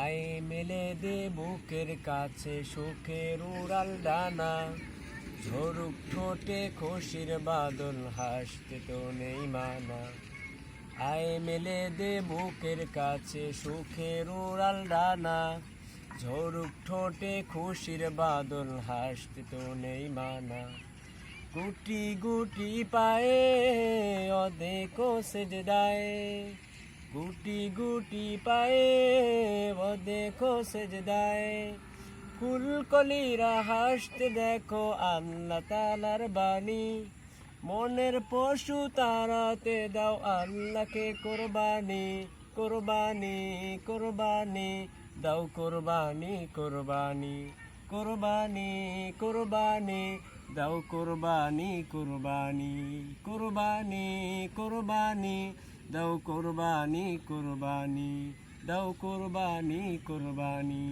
আয় মেলে দে বুকের কাছে সুখের উড়াল ডানা, ঝরুক ঠোঁটে খুশির বাদল হাসতে তো নেই মানা। আয় মেলে দে বুকের কাছে সুখের উড়াল ডানা, ঝরুক ঠোঁটে খুশির বাদল হাসতে তো নেই মানা। গুটি গুটি পায়ে অদেখো সেজদায়, গুটি গুটি পায়ে অদেখো সেজদায়, ফুলকলিরা হাসতে দেখো আল্লাহ তাআলার বাণী। মনের পশু তারাতে দাও আল্লাহকে কোরবানি, কোরবানি কোরবানি দাও কোরবানি, কোরবানি কোরবানি কোরবানি দাও কোরবানি, কোরবানি কোরবানি কোরবানি দাও কোরবানি, কোরবানি দাও কোরবানি, কোরবানি।